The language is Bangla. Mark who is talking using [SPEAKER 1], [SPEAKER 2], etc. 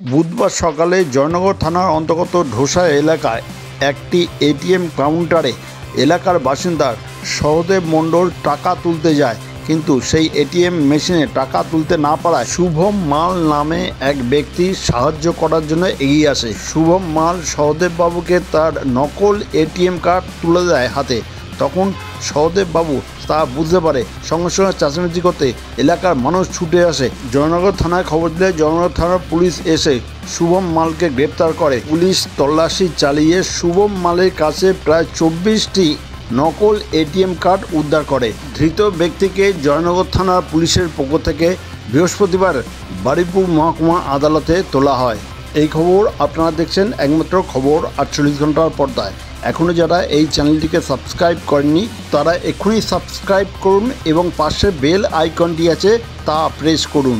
[SPEAKER 1] বুধবার সকালে জয়নগর থানার অন্তর্গত ঢোসা এলাকায় একটি এটিএম কাউন্টারে এলাকার বাসিন্দা সহদেব মণ্ডল টাকা তুলতে যায়, কিন্তু সেই এটিএম মেশিনে টাকা তুলতে না পারায় শুভম মাল নামে এক ব্যক্তি সাহায্য করার জন্য এগিয়ে আসে। শুভম মাল সহদেব বাবুকে তার নকল এটিএম কার্ড তুলে দেয় হাতে। তখন সহদেব বাবু তা বুঝতে পারে, সঙ্গে সঙ্গে চেঁচামেচি করতে এলাকার মানুষ ছুটে আসে। জয়নগর থানায় খবর দিলে জয়নগর থানার পুলিশ এসে শুভম মালকে গ্রেপ্তার করে। পুলিশ তল্লাশি চালিয়ে শুভম মালের কাছে প্রায় 24টি নকল এটিএম কার্ড উদ্ধার করে। ধৃত ব্যক্তিকে জয়নগর থানার পুলিশের পক্ষ থেকে বৃহস্পতিবার বারুইপুর মহকুমা আদালতে তোলা হয়। এই খবর আপনারা দেখছেন একমাত্র খবর 48 ঘন্টার পর্দায়। এখনও যারা এই চ্যানেলটিকে সাবস্ক্রাইব করেননি তারা এক্ষুনি সাবস্ক্রাইব করুন এবং পাশে বেল আইকনটি আছে তা প্রেস করুন।